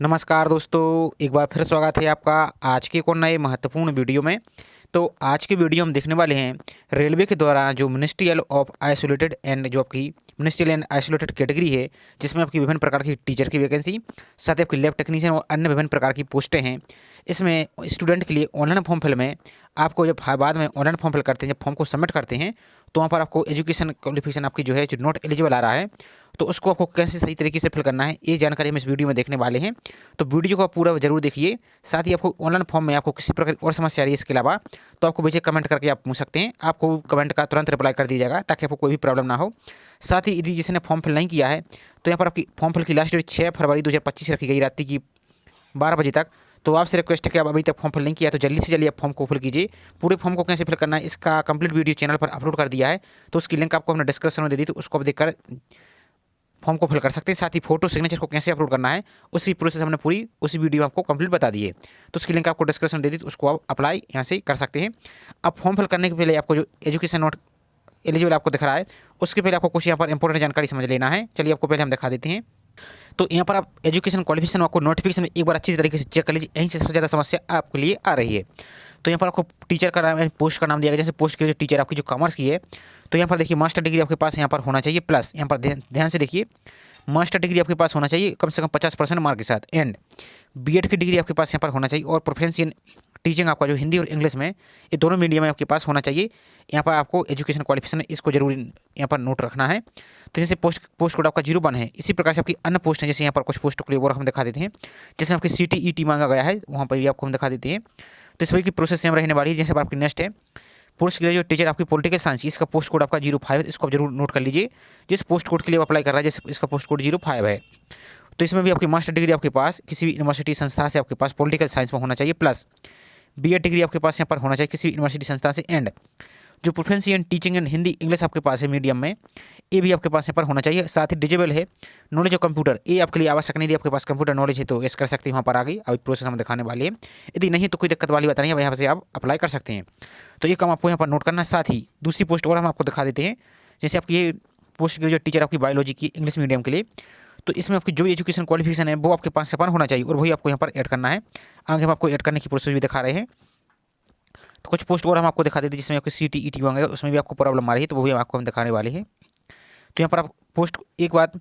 नमस्कार दोस्तों, एक बार फिर स्वागत है आपका आज के एक और नए महत्वपूर्ण वीडियो में। तो आज की वीडियो हम देखने वाले हैं रेलवे के द्वारा जो मिनिस्ट्रियल ऑफ आइसोलेटेड एंड जो आपकी मिनिस्ट्रियल एंड आइसोलेटेड कैटेगरी है, जिसमें आपकी विभिन्न प्रकार की टीचर की वैकेंसी, साथ ही आपकी लैब टेक्नीशियन और अन्य विभिन्न प्रकार की पोस्टें हैं। इसमें स्टूडेंट के लिए ऑनलाइन फॉर्म फिल में आपको जब बाद में ऑनलाइन फॉर्म फिल करते हैं, जब फॉर्म को सबमिट करते हैं, तो वहाँ पर आपको एजुकेशन क्वालिफिकेशन आपकी जो है जो नॉट एलिजिबल आ रहा है, तो उसको आपको कैसे सही तरीके से फिल करना है, ये जानकारी हम इस वीडियो में देखने वाले हैं। तो वीडियो को आप पूरा जरूर देखिए। साथ ही आपको ऑनलाइन फॉर्म में आपको किसी प्रकार की और समस्या आ रही है इसके अलावा, तो आपको बेझिझक कमेंट करके आप पूछ सकते हैं। आपको कमेंट का तुरंत रिप्लाई कर दिया जाएगा ताकि आपको कोई भी प्रॉब्लम ना हो। साथ ही यदि जिसने फॉर्म फिल नहीं किया है, तो यहाँ पर आपकी फॉर्म फिल की लास्ट डेट 6 फरवरी 2025 रखी गई रात्रि की 12 बजे तक। तो आपसे रिक्वेस्ट है कि आप अभी तक फॉर्म फिल नहीं किया तो जल्दी से जल्दी आप फॉर्म को फिल कीजिए। पूरे फॉर्म को कैसे फिल करना है इसका कंप्लीट वीडियो चैनल पर अपलोड कर दिया है, तो उसकी लिंक आपको हमने डिस्क्रिप्शन में दे दी, तो उसको आप देखकर फॉर्म को फिल कर सकते हैं। साथ ही फोटो सिग्नेचर को कैसे अपलोड करना है उसी प्रोसेस हमने पूरी उसी वीडियो में आपको कंप्लीट बता दी है, तो उसकी लिंक आपको डिस्क्रिप्शन में दे दी, तो उसको आप अप्लाई यहाँ से कर सकते हैं। अब फॉर्म फिल करने के पहले आपको जो एजुकेशन नोट एलिजिबल आपको दिख रहा है, उसके पहले आपको कुछ यहाँ पर इंपॉर्टेंट जानकारी समझ लेना है। चलिए आपको पहले हम दिखा देते हैं। तो यहाँ पर आप एजुकेशन क्वालिफिकेशन आपको नोटिफिकेशन में एक बार अच्छी तरीके से चेक कर लीजिए, यहीं से सबसे ज़्यादा समस्या आपके लिए आ रही है। तो यहाँ पर आपको टीचर का नाम, पोस्ट का नाम दिया गया, जैसे पोस्ट की जो टीचर आपकी जो कॉमर्स की है, तो यहाँ पर देखिए मास्टर डिग्री आपके पास यहाँ पर होना चाहिए, प्लस यहाँ पर ध्यान से देखिए मास्टर डिग्री आपके पास होना चाहिए कम से कम 50% मार्क के साथ, एंड बीएड की डिग्री आपके पास यहाँ पर होना चाहिए, और प्रोफिशिएंसी इन टीचिंग आपका जो हिंदी और इंग्लिश में, ये दोनों मीडियम में आपके पास होना चाहिए। यहाँ पर आपको एजुकेशन क्वालिफिकेशन इसको जरूर यहाँ पर नोट रखना है। तो जैसे पोस्ट कोड आपका 01 है, इसी प्रकार से आपकी अन्य पोस्ट है, जैसे यहाँ पर कुछ पोस्ट के लिए और हम दिखा देते हैं, जिसमें आपकी CTET मांगा गया है, वहाँ पर भी आपको हम दिखा देते हैं। तो इस वही की प्रोसेस सेम रहने वाली है। जैसे आपकी नेक्स्ट है पोस्ट ग्रेजुएट टीचर आपकी पॉलिटिकल साइंस, इसका पोस्ट कोड आपका 05 है, इसको आप जरूर नोट कर लीजिए। जिस पोस्ट कोड के लिए अप्लाई कर रहा है, जैसे इसका पोस्ट कोड 05 है, तो इसमें भी आपकी मास्टर डिग्री आपके पास किसी भी यूनिवर्सिटी संस्था से आपके पास पॉलिटिकल साइंस में होना चाहिए, प्लस बीएड डिग्री आपके पास यहाँ पर होना चाहिए किसी यूनिवर्सिटी संस्था से, एंड जो proficiency in teaching and Hindi English आपके पास है मीडियम में, ये भी आपके पास यहाँ पर होना चाहिए। साथ ही डिजेबल है नॉलेज ऑफ कंप्यूटर, ये आपके लिए आवश्यक नहीं थी, आपके पास कंप्यूटर नॉलेज है तो इस कर सकते हैं, वहाँ पर आ गई। अभी प्रोसेस हम दिखाने वाले हैं, यदि नहीं तो कोई दिक्कत वाली बात नहीं है, यहाँ से आप अप्लाई कर सकते हैं। तो ये काम आपको यहाँ पर नोट करना है। साथ ही दूसरी पोस्ट और हम आपको दिखा देते हैं, जैसे आपकी ये पोस्ट ग्रेजुएट टीचर आपकी बायोलॉजी की इंग्लिश मीडियम के लिए, तो इसमें आपकी जो एजुकेशन क्वालिफिकेशन है वो आपके पास से होना चाहिए, और वही आपको यहाँ पर ऐड करना है। आगे हम आपको ऐड करने की प्रोसेस भी दिखा रहे हैं। तो कुछ पोस्ट और हम आपको दिखा देते हैं जिसमें आपकी CTET मांगेगा, उसमें भी आपको प्रॉब्लम आ रही है, तो वो भी आपको हम दिखाने वाले हैं। तो यहाँ पर आप पोस्ट एक बात,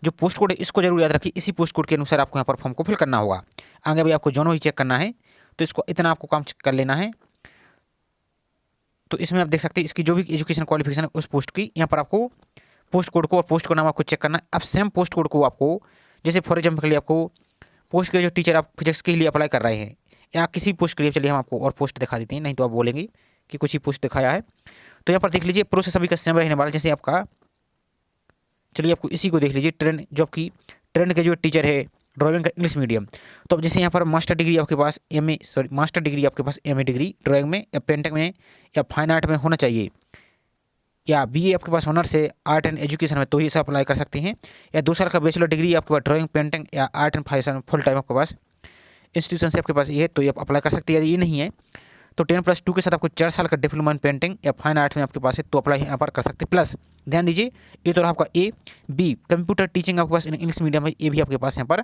जो पोस्ट कोड है इसको जरूर याद रखिए, इसी पोस्ट कोड के अनुसार आपको यहाँ पर फॉर्म को फिल करना होगा। आगे भी आपको दोनों ही चेक करना है, तो इसको इतना आपको काम कर लेना है। तो इसमें आप देख सकते हैं इसकी जो भी एजुकेशन क्वालिफिकेशन है उस पोस्ट की, यहाँ पर आपको पोस्ट कोड को और पोस्ट का नाम आपको चेक करना है। अब सेम पोस्ट कोड को आपको, जैसे फॉर एग्जाम्पल के लिए आपको पोस्ट के जो टीचर आप फिजिक्स के लिए अप्लाई कर रहे हैं, या किसी पोस्ट के लिए, चलिए हम आपको और पोस्ट दिखा देते हैं, नहीं तो आप बोलेंगे कि कुछ ही पोस्ट दिखाया है। तो यहाँ पर देख लीजिए प्रोसेस अभी का सेम रहने वाला, जैसे आपका, चलिए आपको इसी को देख लीजिए, ट्रेंड जो आपकी ट्रेंड के जो टीचर है ड्राइंग का इंग्लिश मीडियम, तो अब जैसे यहाँ पर मास्टर डिग्री आपके पास मास्टर डिग्री आपके पास MA डिग्री ड्राइंग में या पेंटिंग में या फाइन आर्ट में होना चाहिए, या BA आपके पास ऑनर्स है आर्ट एंड एजुकेशन में, तो ये सब अप्लाई कर सकते हैं। या 2 साल का बैचलर डिग्री आपके पास ड्राइंग पेंटिंग या art and fine full time आपके पास इंस्टीट्यूशन से आपके पास ये है, तो ये आप अप्लाई कर सकते हैं। यदि ये नहीं है तो 10+2 के साथ आपको 4 साल का डिप्लोमा इन पेंटिंग या फाइन आर्ट्स में आपके पास है, तो अप्लाई यहाँ पर कर सकते हैं। प्लस ध्यान दीजिए, ये तो आपका AB कंप्यूटर टीचिंग आपके पास इंग्लिश मीडियम है, ये भी आपके पास यहाँ पर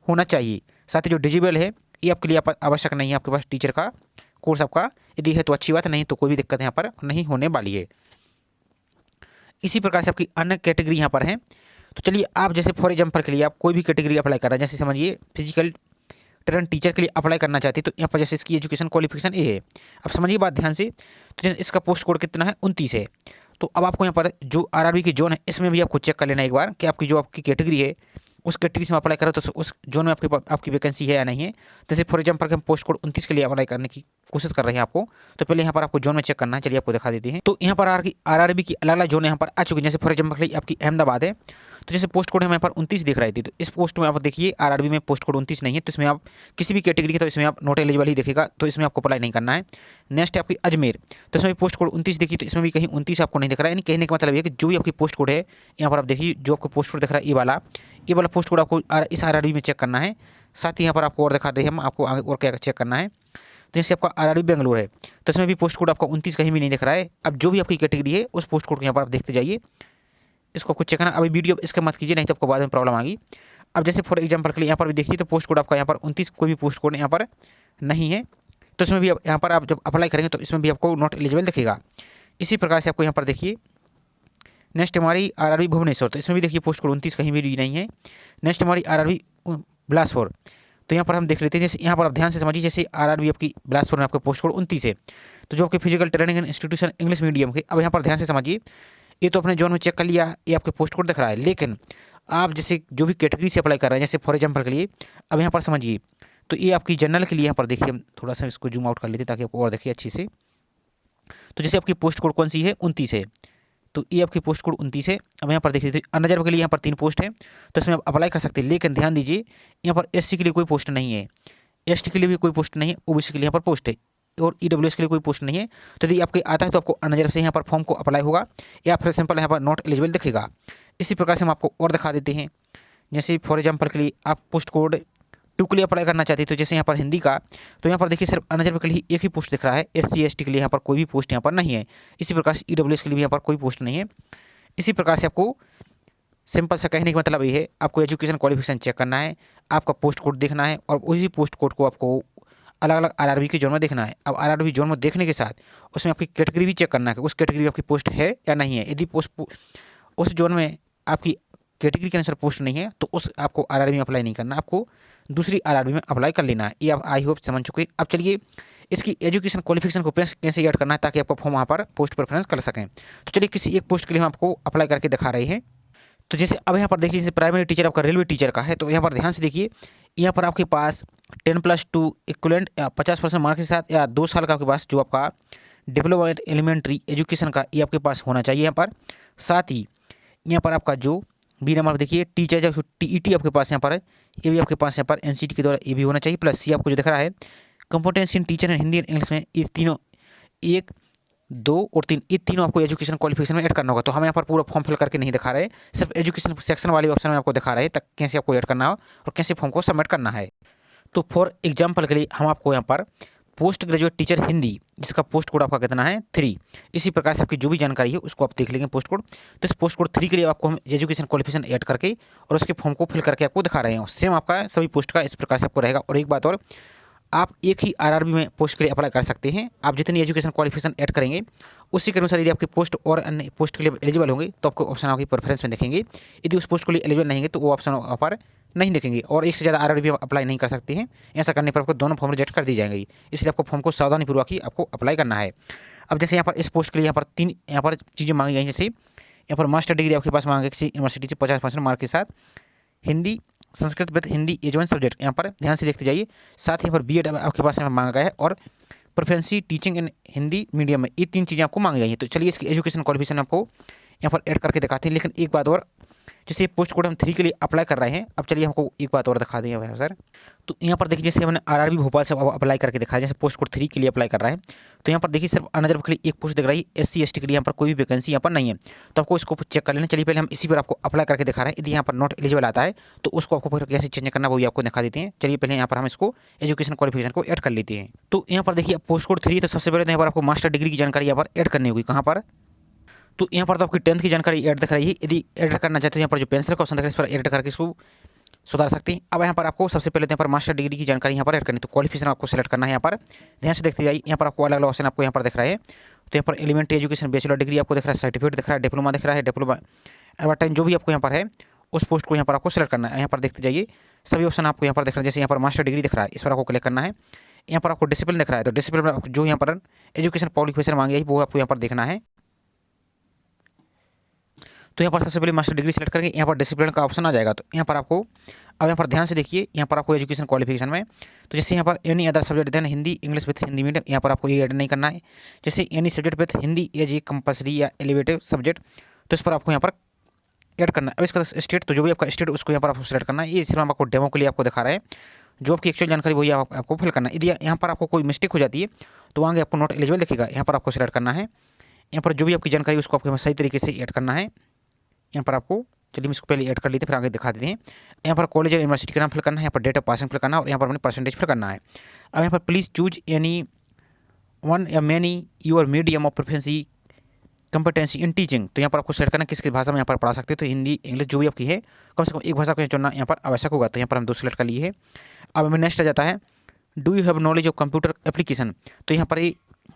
होना चाहिए। साथ ही जो डिजेबल है ये आपके लिए आवश्यक नहीं है, आपके पास टीचर का कोर्स आपका यदि है तो अच्छी बात, नहीं तो कोई भी दिक्कत यहाँ पर नहीं होने वाली है। इसी प्रकार से आपकी अन्य कैटेगरी यहाँ पर है। तो चलिए आप जैसे फॉर एग्जाम्पल के लिए आप कोई भी कैटेगरी अप्लाई कर रहे हैं, जैसे समझिए फिजिकल ट्रेन टीचर के लिए अप्लाई करना चाहते हैं, तो यहाँ पर जैसे इसकी एजुकेशन क्वालिफिकेशन ये है। अब समझिए बात ध्यान से, तो जैसे इसका पोस्ट कोड कितना है 29 है, तो अब आपको यहाँ पर जो RRB की जोन है इसमें भी आपको चेक कर लेना एक बार कि आपकी जो आपकी कैटेगरी है उस कैटेगरी से अप्लाई करो तो उस जोन में आपकी वैकेंसी है या नहीं है। जैसे फॉर एग्जाम्पल हम पोस्ट कोड 29 के लिए अप्लाई करने की कोशिश कर रहे हैं आपको, तो पहले यहाँ पर आपको जोन में चेक करना है। चलिए आपको दिखा देते हैं। तो यहाँ पर RRB की अलग अलग जोन यहाँ पर आ चुकी है। जैसे फॉर एग्जाम्पल आपकी अहमदाबाद है, तो जैसे पोस्ट कोड हम यहाँ पर 29 दिख रही थी, तो इस पोस्ट में आप देखिए RRB में पोस्ट कोड 29 नहीं है, तो इसमें आप किसी भी कैटेगरी की, तो इसमें आप नॉट एलिजिबल ही दिखेगा, तो इसमें आपको अप्लाई नहीं करना है। नेक्स्ट है आपकी अजमेर, तो इसमें भी पोस्ट कोड 29 देखिए, तो इसमें भी कहीं 29 आपको नहीं दिख रहा है। यानी कहने का मतलब ये कि जो भी आपकी पोस्ट कोड है यहाँ पर आप देखिए, जो आपको पोस्ट कोड दिख रहा है ये वाला पोस्ट कोड आपको इस RRB में चेक करना है। साथ ही यहाँ पर आपको और दिखा रहे हैं हम आपको आगे और क्या चेक करना है। तो जैसे आपका RRB बेंगलोर है, तो इसमें भी पोस्ट कोड आपका 29 कहीं भी नहीं दिख रहा है। अब जो भी आपकी कैटेगरी है उस पोस्ट कोड को यहाँ पर आप देखते जाइए, इसको कुछ चेक करना। अभी वीडियो इसका मत कीजिए, नहीं तो आपको बाद में प्रॉब्लम आएगी। अब जैसे फॉर एग्जांपल के लिए यहाँ पर भी देखिए तो पोस्ट कोड आपका यहाँ पर 29 कोई भी पोस्ट कोड यहाँ पर नहीं है, तो इसमें भी यहाँ पर आप जब अप्लाई करेंगे तो इसमें भी आपको नॉट एलिजिबल दिखेगा। इसी प्रकार से आपको यहाँ पर देखिए नेक्स्ट हमारी आरआरबी भुवनेश्वर, तो इसमें भी देखिए पोस्ट कोड 29 कहीं भी नहीं है। नेक्स्ट हमारी आरआरबी बिलासपुर, तो यहाँ पर हम देख लेते हैं। जैसे यहाँ पर आप ध्यान से समझिए, जैसे आरआरबी आपकी बिलासपुर में आपका पोस्ट कोड 29 है, तो जो आपके physical training and institution English medium के, अब यहाँ पर ध्यान से समझिए, ये तो अपने जोन में चेक कर लिया, ये आपके पोस्ट कोड दिख रहा है, लेकिन आप जैसे जो भी कैटेगरी से अप्लाई कर रहे हैं, जैसे फॉर एग्जांपल के लिए अब यहाँ पर समझिए, तो ये आपकी जनरल के लिए यहाँ पर देखिए, हम थोड़ा सा इसको जूम आउट कर लेते हैं ताकि आपको और देखिए अच्छी से। तो जैसे आपकी पोस्ट कोड कौन सी है, 29 है, तो ये आपकी पोस्ट कोड 29 है। अब यहाँ पर देखिए तो अनरिजर्व के लिए यहाँ पर 3 पोस्ट है, तो इसमें आप अप्लाई कर सकते हैं, लेकिन ध्यान दीजिए यहाँ पर एससी के लिए कोई पोस्ट नहीं है, एसटी के लिए भी कोई पोस्ट नहीं है, ओबीसी के लिए यहाँ पर पोस्ट है, और ईडब्ल्यूएस के लिए कोई पोस्ट नहीं है। तो यदि आपके आता है तो आपको अनरिजर्व से यहाँ पर फॉर्म को अप्लाई होगा, या फिर सिंपल यहाँ पर नॉट एलिजिबल दिखेगा। इसी प्रकार से हम आपको और दिखा देते हैं। जैसे फॉर एग्जाम्पल के लिए आप पोस्ट कोड 2 के लिए अप्लाई करना चाहते हैं, तो जैसे यहाँ पर हिंदी का, तो यहाँ पर देखिए सिर्फ अनरिजर्व के लिए एक ही पोस्ट दिख रहा है, एससी एसटी के लिए यहाँ पर कोई भी पोस्ट यहाँ पर नहीं है। इसी प्रकार से ईडब्ल्यूएस के लिए भी यहाँ पर कोई पोस्ट नहीं है। इसी प्रकार से आपको सिंपल सा कहने का मतलब ये है, आपको एजुकेशन क्वालिफिकेशन चेक करना है, आपका पोस्ट कोड देखना है, और उसी पोस्ट कोड को आपको अलग अलग आरआरबी के जोन में देखना है। अब आरआरबी जोन में देखने के साथ उसमें आपकी कैटेगरी भी चेक करना है कि उस कैटेगरी में आपकी पोस्ट है या नहीं है। यदि पोस्ट उस जोन में आपकी कैटेगरी के अनुसार पोस्ट नहीं है, तो उस आपको आरआरबी में अप्लाई नहीं करना, आपको दूसरी आरआरबी में अप्लाई कर लेना है। ये आप आई होप समझ चुके। अब चलिए इसकी एजुकेशन क्वालिफिकेशन को कैसे ऐड करना है ताकि आपको फॉर्म वहाँ पर पोस्ट प्रेफरेंस कर सकें। तो चलिए किसी एक पोस्ट के लिए हम आपको अप्लाई करके दिखा रहे हैं। तो जैसे अब यहाँ पर देखिए, जैसे प्राइमरी टीचर आपका रेलवे टीचर का है, तो यहाँ पर ध्यान से देखिए, यहाँ पर आपके पास 10+2 इक्वलेंट 50% मार्क्स के साथ या 2 साल का आपके पास जो आपका डिप्लोमा एलिमेंट्री एजुकेशन का ये आपके पास होना चाहिए यहाँ पर। साथ ही यहाँ पर आपका जो बी नंबर देखिए टीचर जो टीईटी आपके पास यहाँ पर है, ये भी आपके पास यहाँ पर एनसीटी के द्वारा ये भी होना चाहिए। प्लस सी आपको जो दिख रहा है competency in teacher and Hindi and English में, ये तीनों 1, 2 और 3, ये तीनों आपको एजुकेशन क्वालिफिकेशन में ऐड करना होगा। तो हम यहाँ पर पूरा फॉर्म फिल करके नहीं दिखा रहे, सिर्फ एजुकेशन सेक्शन वाले ऑप्शन में आपको दिखा रहे हैं तक कैसे आपको ऐड करना हो और कैसे फॉर्म को सबमिट करना है। तो फॉर एग्जाम्पल के लिए हम आपको यहाँ पर पोस्ट ग्रेजुएट टीचर हिंदी, जिसका पोस्ट कोड आपका कितना है 3। इसी प्रकार से आपकी जो भी जानकारी है उसको आप देख लेंगे पोस्ट कोड। तो इस पोस्ट कोड 3 के लिए आपको हम एजुकेशन क्वालिफिकेशन ऐड करके और उसके फॉर्म को फिल करके आपको दिखा रहे हैं। सेम आपका सभी पोस्ट का इस प्रकार से आपको रहेगा। और एक बात और, आप एक ही आरआरबी में पोस्ट के लिए अप्लाई कर सकते हैं। आप जितनी एजुकेशन क्वालिफिकेशन ऐड करेंगे उसी के अनुसार यदि आपकी पोस्ट और अन्य पोस्ट के लिए एलिजिबल होंगे तो आपको ऑप्शन आपकी प्रेफरेंस में देखेंगे। यदि उस पोस्ट के लिए एलिजिबल नहीं है तो वो ऑप्शन वहाँ पर नहीं देखेंगे, और एक से ज़्यादा आरआरबी आप अप्लाई नहीं कर सकते हैं। ऐसा करने पर आपको दोनों फॉर्म रिजेक्ट कर दी जाएंगी, इसलिए आपको फॉर्म को सावधानीपूर्वक ही आपको अप्लाई करना है। अब जैसे यहाँ पर इस पोस्ट के लिए यहाँ पर 3 यहाँ पर चीज़ें मांगी गई, जैसे यहाँ पर मास्टर डिग्री आपके पास मांगे किसी यूनिवर्सिटी से 50% मार्क के साथ, हिंदी संस्कृत विद हिंदी एज1 सब्जेक्ट, यहाँ पर ध्यान से देखते जाइए। साथ ही यहाँ पर बीएड आपके पास मांगा गया है, और proficiency teaching in Hindi medium में, ये 3 चीज़ें आपको मांगी गई हैं। तो चलिए इसकी एजुकेशन क्वालिफिकेशन आपको यहाँ पर ऐड करके दिखाते हैं। लेकिन एक बात और, जैसे पोस्ट कोड हम 3 के लिए अप्लाई कर रहे हैं, अब चलिए हमको एक बात और दिखा दें भाई सर। तो यहाँ पर देखिए, जैसे हमने आरआरबी भोपाल से अप्लाई करके दिखाया, जैसे पोस्ट कोड 3 के लिए अप्लाई कर रहे हैं, तो यहाँ पर देखिए सिर्फ अनरिजर्व के लिए एक पोस्ट दिख रही है, एससी एसटी के लिए यहाँ पर कोई भी वैकेंसी यहाँ पर नहीं है। तो आपको इसको चेक कर लेना। चलिए पहले हम इसी पर आपको अप्लाई करके दिखा रहे हैं। यदि यहाँ पर नॉट एलिजिबल आता है तो उसको आपको फिर कैसे चेंज करना वो भी आपको दिखा देते हैं। चलिए पहले यहाँ पर हम इसको एजुकेशन क्वालिफिकेशन को ऐड कर लेते हैं। तो यहाँ पर देखिए पोस्ट कोड 3, तो सबसे पहले यहाँ पर आपको मास्टर डिग्री की जानकारी यहाँ पर ऐड करनी होगी। कहाँ पर? तो यहाँ पर तो आपकी 10th की जानकारी ऐड दिख रही है। यदि ऐड करना चाहते हो यहाँ पर जो पेंसिल का ऑप्शन दिख रहा है इस पर ऐड करके इसको सुधार सकते हैं। अब यहाँ पर आपको सबसे पहले यहाँ पर मास्टर डिग्री की जानकारी यहाँ पर ऐड करनी है। तो क्वालिफिकेशन आपको सेलेक्ट करना है। यहाँ पर ध्यान से देखते जाइए, यहाँ पर आपको अलग अलग ऑप्शन आपको यहाँ पर दिख रहा है। तो यहाँ पर एलिमेंट्री एजुकेशन बैचलर डिग्री आपको दिख रहा है, सर्टिफिकेट दिख रहा है, डिप्लोमा दिख रहा है, डिप्लोमा एडवर्टाइज जो भी आपको यहाँ पर है उस पोस्ट को यहाँ पर आपको सेलेक्ट करना है। यहाँ पर देखते जाइए सभी ऑप्शन आपको यहाँ पर दिख रहा है। जैसे यहाँ पर मास्टर डिग्री दिख रहा है, इस पर आपको क्लिक करना है। यहाँ पर आपको डिसिप्लिन दिख रहा है, तो डिसिप्लिन में जो यहाँ पर एजुकेशन क्वालिफिकेशन मांगी है वो आपको यहाँ पर देखना है। तो यहाँ पर सबसे पहले मास्टर डिग्री सेलेक्ट करेंगे, यहाँ पर डिसिप्लिन का ऑप्शन आ जाएगा। तो यहाँ पर आपको अब यहाँ पर ध्यान से देखिए, यहाँ पर आपको एजुकेशन क्वालिफिकेशन में तो जैसे यहाँ पर any other subject than Hindi English with Hindi medium, यहाँ पर आपको ये ऐड नहीं करना है। जैसे any subject with Hindi as a compulsory या एलिवेटिव सब्जेक्ट, तो इस पर आपको यहाँ पर ऐड करना है। अब इसका स्टेट, तो जो भी आपका स्टेट उसको यहाँ पर आपको सेलेक्ट करना है। ये सिर्फ आपको डेमो के लिए आपको दिखा रहे हैं, जो आपकी एक्चुअल जानकारी वही आपको फिल करना है। यदि यहाँ पर आपको कोई मिस्टेक हो जाती है तो आगे आपको नॉट एलिजिबल दिखेगा, यहाँ पर आपको सेलेक्ट करना है। यहाँ पर जो भी आपकी जानकारी उसको आपको सही तरीके से ऐड करना है। यहाँ पर आपको चलिए हम इसको पहले ऐड कर लेते हैं, फिर आगे दिखा देते हैं। यहाँ पर कॉलेज और यूनिवर्सिटी का नाम फिल करना है, यहाँ पर डेट ऑफ पासिंग फिल करना है, और यहाँ पर अपने परसेंटेज फिल करना है। अब यहाँ पर प्लीज़ चूज एनी वन या many your medium of preference competency in teaching, तो यहाँ पर आपको सेलेक्ट करना किस भाषा में यहाँ पर पढ़ा सकते हैं। तो हिंदी, इंग्लिश जो भी आपकी है, कम से कम एक भाषा को चुनना यहाँ पर आवश्यक होगा। तो यहाँ पर हम 2 सेलेक्ट कर लिए है। अब हमें नेक्स्ट आ जाता है, do you have knowledge of computer application. तो यहाँ पर ये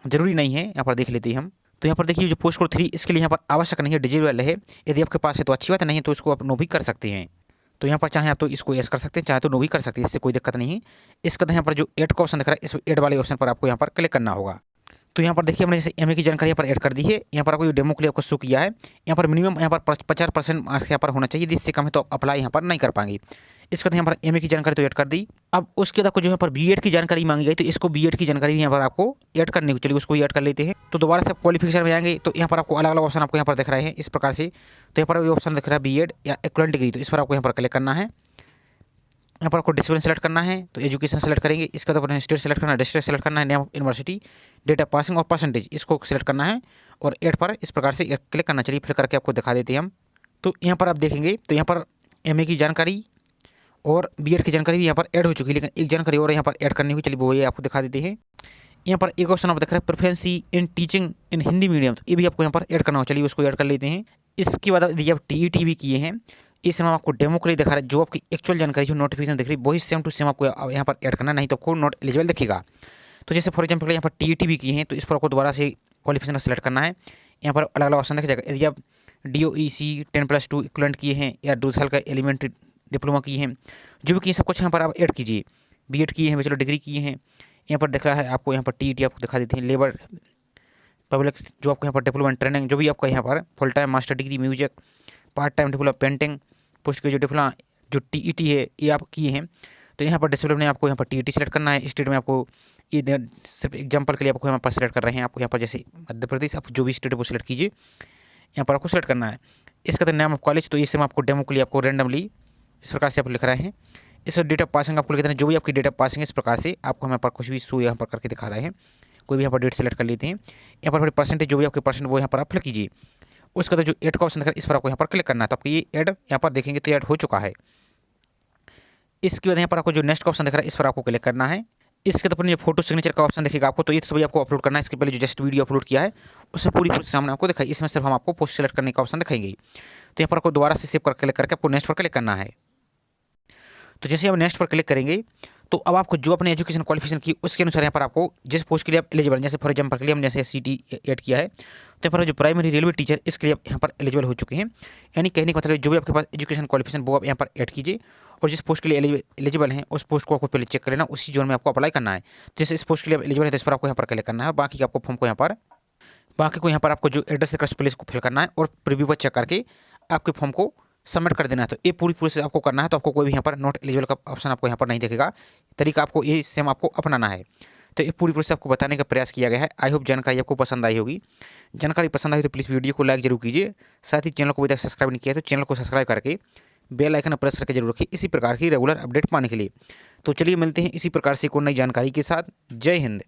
जरूरी नहीं है, यहाँ पर देख लेते हैं हम। तो यहाँ पर देखिए जो पोस्ट कोड 3 इसके लिए यहाँ पर आवश्यक नहीं है, डिजिटल है। यदि आपके पास है तो अच्छी बात है, नहीं तो इसको आप नो भी कर सकते हैं। तो यहाँ पर चाहे आप तो इसको यस कर सकते हैं, चाहे तो नो भी कर सकते हैं, इससे कोई दिक्कत नहीं है। इसके बाद यहाँ पर जो ऐड का ऑप्शन दिख रहा है, इस ऐड वाले ऑप्शन पर आपको यहाँ पर क्लिक करना होगा। तो यहाँ पर देखिए हमने जैसे एमए की जानकारी यहाँ पर ऐड कर दी है। यहाँ पर आपको जो डेमो के लिए आपको शो किया है, यहाँ पर मिनिमम यहाँ पर 50% मार्क्स यहाँ पर होना चाहिए, जिससे कम है तो अप्लाई यहाँ पर नहीं कर पाएंगे। इसके बाद यहाँ पर एमए की जानकारी तो ऐड कर दी। अब उसके बाद आपको जो यहाँ पर बीएड की जानकारी मांगी गई, तो इसको बीएड की जानकारी भी यहाँ पर आपको ऐड करनी होगी। चलिए उसको ऐड कर लेते हैं। तो दोबारा से क्वालिफिकेशन में आएंगे तो यहाँ पर आपको अलग अलग ऑप्शन आपको यहाँ पर दिख रहे हैं इस प्रकार से। तो यहाँ पर ये ऑप्शन दिख रहा है बीएड या इक्विवेलेंट डिग्री, तो इस पर आपको यहाँ पर क्लिक करना है। यहाँ पर आपको डिसिप्लिन सेलेक्ट करना है, तो एजुकेशन सेलेक्ट करेंगे। इसके बाद अपने स्टेट सेलेक्ट करना है, डिस्ट्रिक्ट सेलेक्ट करना है, name of university, date of passing और परसेंटेज, इसको सेलेक्ट करना है और ऐड पर इस प्रकार से क्लिक करना। चलिए फिल करके आपको दिखा देते हैं हम। तो यहाँ पर आप देखेंगे तो यहाँ पर एमए की जानकारी और बीएड की जानकारी भी यहाँ पर ऐड हो चुकी है, लेकिन एक जानकारी और यहाँ पर ऐड करनी हुई। चलिए वो ये आपको दिखा देते हैं। यहाँ पर एक ऑप्शन आप देख रहे हैं, preference in teaching in Hindi medium, तो ये भी आपको यहाँ पर ऐड करना हो। चलिए उसको ऐड कर लेते हैं। इसके बाद यदि आप टीईटी भी किए हैं, इस समय आपको डेमो के लिए दिखा रहा है, जो आपकी एक्चुअल जानकारी जो नोटिफिकेशन दिख रही है वही सेम टू सेम आपको यहाँ पर ऐड करना, नहीं तो आपको नॉट एलिजिबल दिखेगा। तो जैसे फॉर एग्जाम्पल यहाँ पर टीईटी भी किए हैं, तो इस पर आपको दोबारा से क्वालिफिकेशन सेलेक्ट करना है। यहाँ पर अलग अलग ऑप्शन दिख जाएगा। यदि आप DOEC 10+2 इक्विवेलेंट किए हैं या 2 साल का एलिमेंट्री डिप्लोमा किए हैं, जो भी किए सब कुछ यहाँ पर आप ऐड कीजिए। बीएड किए हैं, बैचलर डिग्री किए हैं, यहाँ पर दिख रहा है आपको। यहाँ पर टीईटी आपको दिखा देते हैं, लेबर पब्लिक जो आपको यहाँ पर डिप्लोमा ट्रेनिंग, जो भी आपका यहाँ पर full time master degree music, part time diploma painting, post graduate diploma जो टीईटी है ये आप किए हैं। तो यहाँ पर डिसिप्लिन में आपको यहाँ पर टीईटी सेलेक्ट करना है। स्टेट में आपको ये सिर्फ एग्जांपल के लिए आपको यहाँ पर सेलेक्ट कर रहे हैं। आपको यहाँ पर जैसे मध्य प्रदेश, आप जो भी स्टेट है वो सेलेक्ट कीजिए, यहाँ पर आपको सेलेक्ट करना है। इसका तो नाम ऑफ कॉलेज, तो इसमें आपको डेमो के लिए आपको रेंडमली इस प्रकार से आप लिख रहे हैं। इस डेट ऑफ पासिंग आपको लिख देना, जो भी आपकी डेट ऑफ पासिंग है इस प्रकार से आपको यहाँ पर कुछ भी शो यहाँ पर करके दिखा रहे हैं। कोई भी यहाँ पर डेट सेलेक्ट कर लेते हैं। यहाँ पर परसेंटेज जो भी आपके परसेंट वो यहाँ पर आप फिल कीजिए। उसके बाद जो ऐड का ऑप्शन दिखा है इस पर आपको यहाँ पर क्लिक करना है। तो आपको ये ऐड यहाँ पर देखेंगे तो ऐड हो चुका है। इसके बाद यहाँ पर आपको जो नेक्स्ट का ऑप्शन दिख रहा है इस पर आपको क्लिक करना है। इसके बाद अपने जो फोटो सिग्नेचर का ऑप्शन दिखेगा आपको, तो ये सभी आपको अपलोड करना है। इसके पहले जो जस्ट वीडियो अपलोड किया है उससे पूरी प्रोसेस सामने आपको दिखाई। इसमें सिर्फ हम आपको पोस्ट सेलेक्ट करने का ऑप्शन दिखाएंगे। तो यहाँ पर आपको दोबारा से सेव कर क्लिक करके आपको नेक्स्ट पर क्लिक करना है। तो जैसे आप नेक्स्ट पर क्लिक करेंगे तो अब आपको जो अपने एजुकेशन क्वालिफिकेशन की उसके अनुसार यहाँ पर आपको जिस पोस्ट के लिए आप एलिजिबल, जैसे फॉर एग्जाम्पल के लिए हम जैसे सीटी ऐड किया है, तो यहाँ पर जो प्राइमरी रेलवे टीचर इसके लिए आप यहाँ पर एलिजिबल हो चुके हैं। यानी कहने का मतलब जो भी आपके पास एजुकेशन क्वालिफिकेशन वो आप यहाँ पर ऐड कीजिए और जिस पोस्ट के लिए एलिजिबल हैं उस पोस्ट को आपको पहले चेक कर लेना, उसी जोन में आपको अप्लाई करना है। जैसे इस पोस्ट के लिए एलिजिबल है तो इस पर आपको यहाँ पर क्लिक करना है और बाकी आपको फॉर्म को यहाँ पर आपको जो एड्रेस है प्लेस को फिल करना है और प्रीव्यू पर चेक करके आपके फॉर्म को सबमिट कर देना है। तो ये पूरी प्रोसेस आपको करना है। तो आपको कोई भी यहाँ पर नॉट एलिजिबल का ऑप्शन आपको यहाँ पर नहीं दिखेगा। तरीका आपको ये सेम आपको अपनाना है। तो ये पूरी प्रोसेस आपको बताने का प्रयास किया गया है। आई होप जानकारी आपको पसंद आई होगी। जानकारी पसंद आई तो प्लीज़ वीडियो को लाइक जरूर कीजिए। साथ ही चैनल को अभी तक सब्सक्राइब नहीं किया तो चैनल को सब्सक्राइब करके बेल आइकन प्रेस करके जरूर रखिए इसी प्रकार की रेगुलर अपडेट पाने के लिए। तो चलिए मिलते हैं इसी प्रकार से कोई नई जानकारी के साथ। जय हिंद।